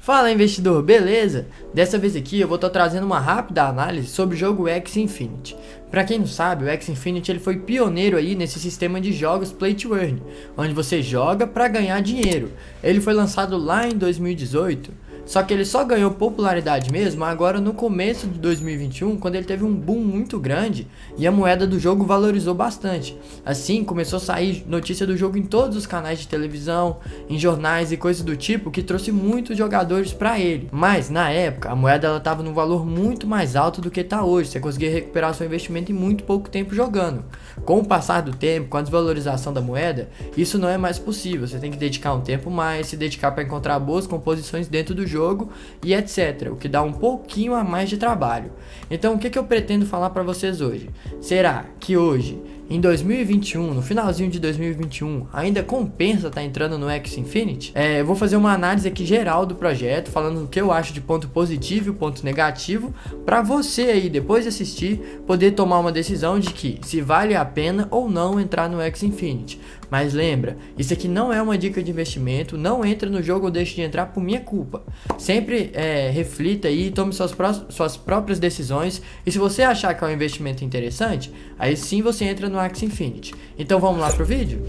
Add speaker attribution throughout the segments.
Speaker 1: Fala investidor, beleza? Dessa vez aqui eu vou estar trazendo uma rápida análise sobre o jogo Axie Infinity. Para quem não sabe, o Axie Infinity ele foi pioneiro aí nesse sistema de jogos Play to Earn, onde você joga para ganhar dinheiro. Ele foi lançado lá em 2018, só que ele só ganhou popularidade mesmo agora no começo de 2021, quando ele teve um boom muito grande e a moeda do jogo valorizou bastante. Assim, começou a sair notícia do jogo em todos os canais de televisão, em jornais e coisas do tipo, que trouxe muitos jogadores para ele. Mas na época, a moeda ela estava num valor muito mais alto do que está hoje. Você conseguia recuperar seu investimento em muito pouco tempo jogando. Com o passar do tempo, com a desvalorização da moeda, isso não é mais possível. Você tem que dedicar um tempo mais, se dedicar para encontrar boas composições dentro do jogo e etc, o que dá um pouquinho a mais de trabalho. Então o que eu pretendo falar para vocês hoje? Será que hoje, em 2021, no finalzinho de 2021, ainda compensa estar entrando no Axie Infinity? Eu vou fazer uma análise aqui geral do projeto, falando o que eu acho de ponto positivo e ponto negativo, para você aí, depois de assistir, poder tomar uma decisão de que se vale a pena ou não entrar no Axie Infinity. Mas lembra, isso aqui não é uma dica de investimento, não entra no jogo ou deixe de entrar por minha culpa. Sempre reflita aí, tome suas próprias decisões, e se você achar que é um investimento interessante, aí sim você entra no Axie Infinity. Então vamos lá pro vídeo?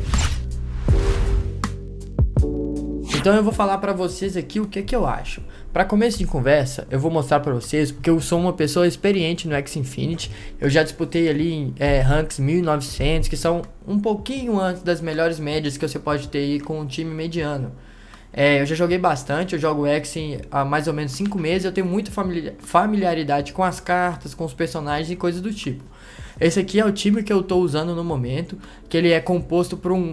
Speaker 1: Então eu vou falar pra vocês aqui o que eu acho. Para começo de conversa, eu vou mostrar pra vocês, porque eu sou uma pessoa experiente no Axie Infinity. Eu já disputei ali ranks 1900, que são um pouquinho antes das melhores médias que você pode ter aí com um time mediano. Eu já joguei bastante, eu jogo Axie há mais ou menos 5 meses, eu tenho muita familiaridade com as cartas, com os personagens e coisas do tipo. Esse aqui é o time que eu tô usando no momento, que ele é composto por um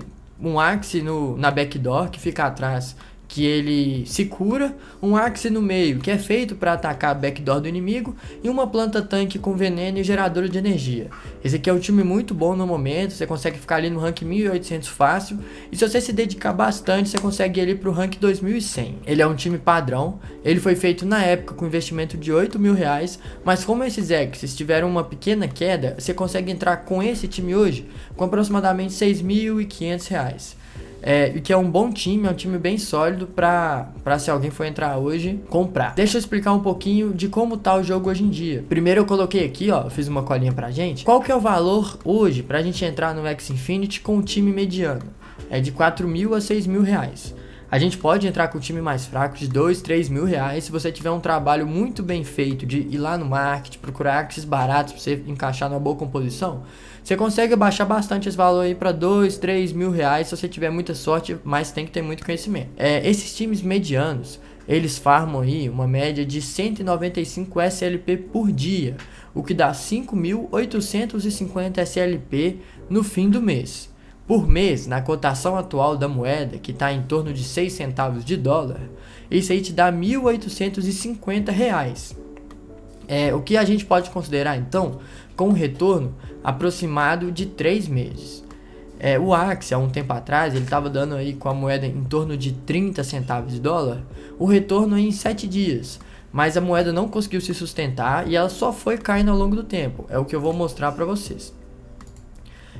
Speaker 1: Axie na backdoor, que fica atrás, que ele se cura, um Axie no meio, que é feito para atacar a backdoor do inimigo, e uma planta tanque com veneno e geradora de energia. Esse aqui é um time muito bom no momento, você consegue ficar ali no rank 1800 fácil, e se você se dedicar bastante, você consegue ir ali pro rank 2100. Ele é um time padrão, ele foi feito na época com investimento de R$8.000, mas como esses Axies tiveram uma pequena queda, você consegue entrar com esse time hoje com aproximadamente R$6.500. Que é um bom time, é um time bem sólido pra se alguém for entrar hoje, comprar. Deixa eu explicar um pouquinho de como tá o jogo hoje em dia. Primeiro eu coloquei aqui, ó, fiz uma colinha pra gente. Qual que é o valor hoje pra gente entrar no Axie Infinity com um time mediano? É de R$4.000 a R$6.000. A gente pode entrar com o time mais fraco de R$2.000, R$3.000 se você tiver um trabalho muito bem feito de ir lá no market, procurar Axies baratos para você encaixar numa boa composição. Você consegue baixar bastante esse valor aí para R$2.000, R$3.000 se você tiver muita sorte, mas tem que ter muito conhecimento. Esses times medianos, eles farmam aí uma média de 195 SLP por dia, o que dá 5.850 SLP no fim do mês. Por mês, na cotação atual da moeda, que está em torno de 6 centavos de dólar, isso aí te dá R$1.850. O que a gente pode considerar, então, com um retorno aproximado de 3 meses. O Axie, há um tempo atrás, ele estava dando aí com a moeda em torno de 30 centavos de dólar, o retorno aí em 7 dias. Mas a moeda não conseguiu se sustentar e ela só foi caindo ao longo do tempo. É o que eu vou mostrar para vocês.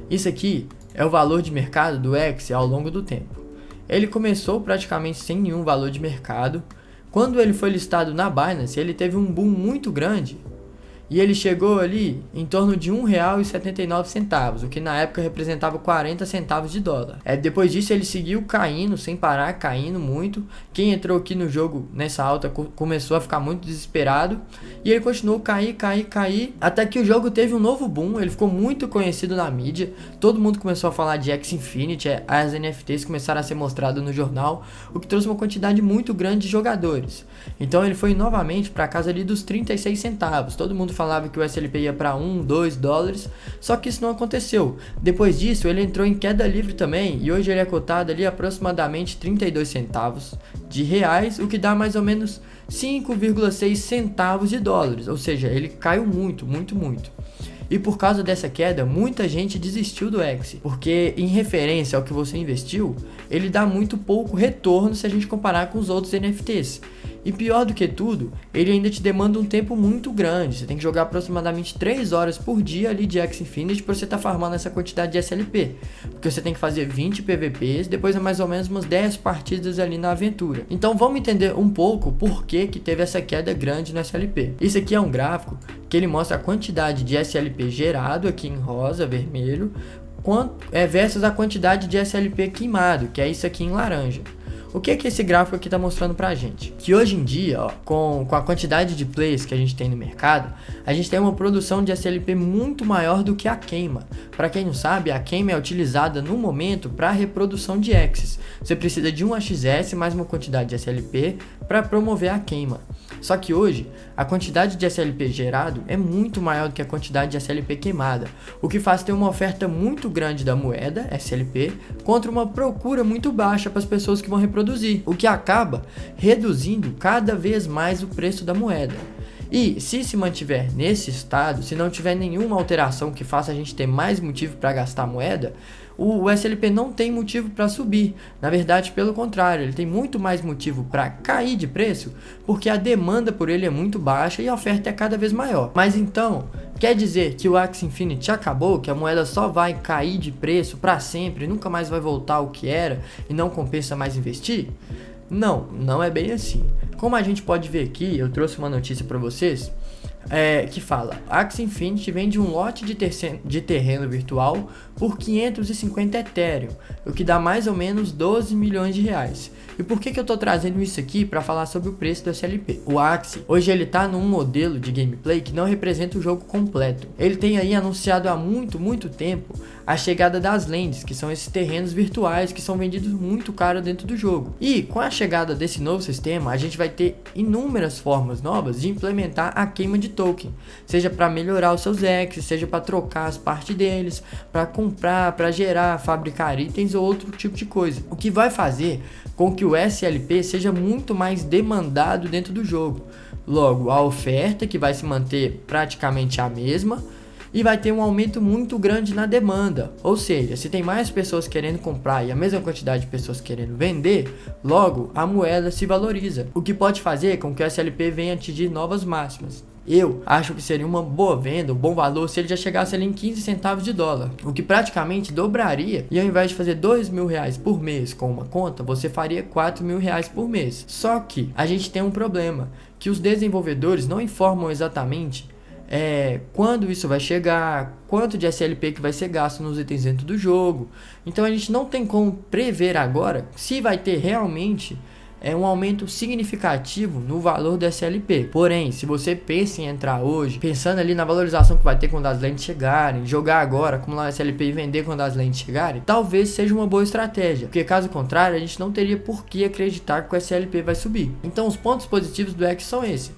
Speaker 1: Isso aqui é o valor de mercado do Axie ao longo do tempo. Ele começou praticamente sem nenhum valor de mercado. Quando ele foi listado na Binance, ele teve um boom muito grande. E ele chegou ali em torno de R$1,79, o que na época representava 40 centavos de dólar. Depois disso ele seguiu caindo, sem parar, caindo muito. Quem entrou aqui no jogo nessa alta começou a ficar muito desesperado. E ele continuou a cair, até que o jogo teve um novo boom. Ele ficou muito conhecido na mídia. Todo mundo começou a falar de Axie Infinity, as NFTs começaram a ser mostradas no jornal, o que trouxe uma quantidade muito grande de jogadores. Então ele foi novamente para casa ali dos 36 centavos. Todo mundo falava que o SLP ia para $1, $2, só que isso não aconteceu. Depois disso ele entrou em queda livre também, e hoje ele é cotado ali aproximadamente 32 centavos de reais, o que dá mais ou menos 5,6 centavos de dólares, ou seja, ele caiu muito. E por causa dessa queda, muita gente desistiu do Axie, porque em referência ao que você investiu, ele dá muito pouco retorno se a gente comparar com os outros NFTs. E pior do que tudo, ele ainda te demanda um tempo muito grande. Você tem que jogar aproximadamente 3 horas por dia ali de Axie Infinity para você estar farmando essa quantidade de SLP. Porque você tem que fazer 20 PVPs, depois é mais ou menos umas 10 partidas ali na aventura. Então vamos entender um pouco por que teve essa queda grande no SLP. Isso aqui é um gráfico que ele mostra a quantidade de SLP gerado aqui em rosa, vermelho, versus a quantidade de SLP queimado, que é isso aqui em laranja. O que esse gráfico aqui está mostrando pra gente? Que hoje em dia, ó, com a quantidade de plays que a gente tem no mercado, a gente tem uma produção de SLP muito maior do que a queima. Para quem não sabe, a queima é utilizada no momento para reprodução de Axes. Você precisa de um AXS mais uma quantidade de SLP para promover a queima. Só que hoje, a quantidade de SLP gerado é muito maior do que a quantidade de SLP queimada, o que faz ter uma oferta muito grande da moeda, SLP, contra uma procura muito baixa para as pessoas que vão reproduzir, o que acaba reduzindo cada vez mais o preço da moeda. E se mantiver nesse estado, se não tiver nenhuma alteração que faça a gente ter mais motivo para gastar moeda, o SLP não tem motivo para subir. Na verdade, pelo contrário, ele tem muito mais motivo para cair de preço, porque a demanda por ele é muito baixa e a oferta é cada vez maior. Mas então, quer dizer que o Axie Infinity acabou, que a moeda só vai cair de preço para sempre, nunca mais vai voltar ao que era e não compensa mais investir? Não, não é bem assim. Como a gente pode ver aqui, eu trouxe uma notícia para vocês, que fala: Axie Infinity vende um lote de terreno virtual por 550 Ethereum, o que dá mais ou menos 12 milhões de reais. E por que eu tô trazendo isso aqui para falar sobre o preço do SLP? O Axie, hoje ele tá num modelo de gameplay que não representa o jogo completo. Ele tem aí anunciado há muito tempo a chegada das lands, que são esses terrenos virtuais que são vendidos muito caro dentro do jogo. E com a chegada desse novo sistema, a gente vai ter inúmeras formas novas de implementar a queima de token, seja para melhorar os seus Axes, seja para trocar as partes deles, para comprar, para gerar, fabricar itens ou outro tipo de coisa. O que vai fazer com que o SLP seja muito mais demandado dentro do jogo. Logo, a oferta, que vai se manter praticamente a mesma, e vai ter um aumento muito grande na demanda. Ou seja, se tem mais pessoas querendo comprar e a mesma quantidade de pessoas querendo vender, logo a moeda se valoriza, o que pode fazer com que o SLP venha atingir novas máximas. Eu acho que seria uma boa venda, um bom valor, se ele já chegasse ali em 15 centavos de dólar, o que praticamente dobraria, e ao invés de fazer 2 mil reais por mês com uma conta, você faria 4 mil reais por mês. Só que a gente tem um problema, que os desenvolvedores não informam exatamente quando isso vai chegar, quanto de SLP que vai ser gasto nos itens dentro do jogo. Então a gente não tem como prever agora se vai ter realmente um aumento significativo no valor do SLP. Porém, se você pensa em entrar hoje, pensando ali na valorização que vai ter quando as lentes chegarem, jogar agora, acumular SLP e vender quando as lentes chegarem, talvez seja uma boa estratégia, porque caso contrário, a gente não teria por que acreditar que o SLP vai subir. Então os pontos positivos do Axie são esses: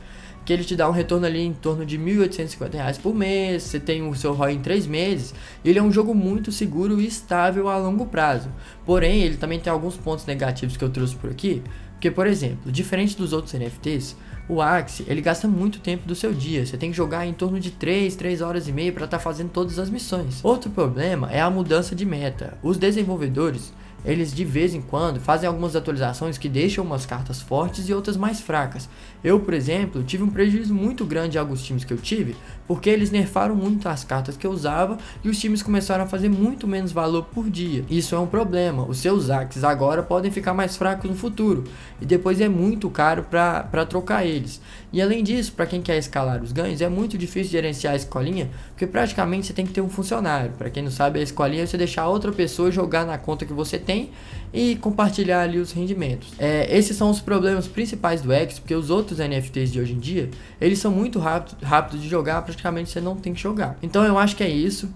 Speaker 1: que ele te dá um retorno ali em torno de R$ 1.850 por mês, você tem o seu ROI em 3 meses, e ele é um jogo muito seguro e estável a longo prazo. Porém, ele também tem alguns pontos negativos que eu trouxe por aqui, porque, por exemplo, diferente dos outros NFTs, o Axie, ele gasta muito tempo do seu dia, você tem que jogar em torno de 3 horas e meia para estar fazendo todas as missões. Outro problema é a mudança de meta. Os desenvolvedores, eles de vez em quando fazem algumas atualizações que deixam umas cartas fortes e outras mais fracas. Eu, por exemplo, tive um prejuízo muito grande em alguns times que eu tive, porque eles nerfaram muito as cartas que eu usava e os times começaram a fazer muito menos valor por dia. Isso é um problema, os seus Axes agora podem ficar mais fracos no futuro, e depois é muito caro para trocar eles. E além disso, para quem quer escalar os ganhos, é muito difícil gerenciar a escolinha, porque praticamente você tem que ter um funcionário. Para quem não sabe, a escolinha é você deixar outra pessoa jogar na conta que você tem e compartilhar ali os rendimentos. Esses são os problemas principais do Axie, porque os outros NFTs de hoje em dia, eles são muito rápidos de jogar, praticamente você não tem que jogar. Então eu acho que é isso.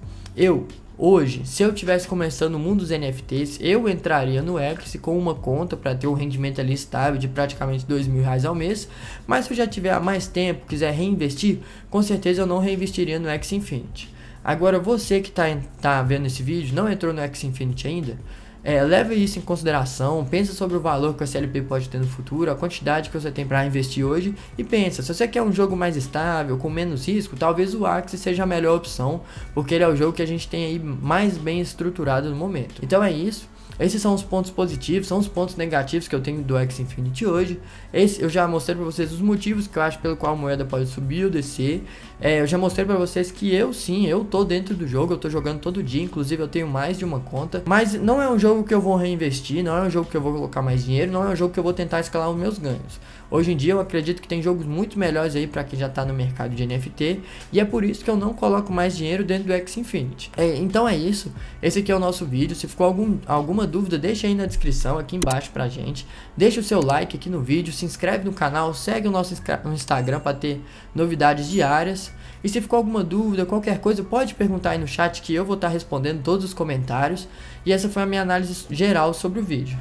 Speaker 1: Hoje, se eu tivesse começando no mundo dos NFTs, eu entraria no Axie com uma conta para ter um rendimento ali estável de praticamente R$2.000 ao mês, mas se eu já tiver há mais tempo, quiser reinvestir, com certeza eu não reinvestiria no Axie Infinity. Agora, você que tá vendo esse vídeo, não entrou no Axie Infinity ainda, leve isso em consideração, pensa sobre o valor que o SLP pode ter no futuro, a quantidade que você tem para investir hoje, e pensa, se você quer um jogo mais estável, com menos risco, talvez o Axie seja a melhor opção, porque ele é o jogo que a gente tem aí mais bem estruturado no momento. Então é isso, Esses são os pontos positivos, são os pontos negativos que eu tenho do Axie Infinity hoje. Eu já mostrei para vocês os motivos que eu acho pelo qual a moeda pode subir ou descer. Eu já mostrei para vocês que eu tô dentro do jogo, eu tô jogando todo dia, inclusive eu tenho mais de uma conta. Mas não é um jogo que eu vou reinvestir, não é um jogo que eu vou colocar mais dinheiro, não é um jogo que eu vou tentar escalar os meus ganhos. Hoje em dia eu acredito que tem jogos muito melhores aí para quem já tá no mercado de NFT, e é por isso que eu não coloco mais dinheiro dentro do Axie Infinity. Então é isso, esse aqui é o nosso vídeo. Se ficou alguma dúvida, deixa aí na descrição aqui embaixo pra gente. Deixa o seu like aqui no vídeo, se inscreve no canal, segue o nosso Instagram para ter novidades diárias. E se ficou alguma dúvida, qualquer coisa, pode perguntar aí no chat que eu vou estar respondendo todos os comentários. E essa foi a minha análise geral sobre o vídeo.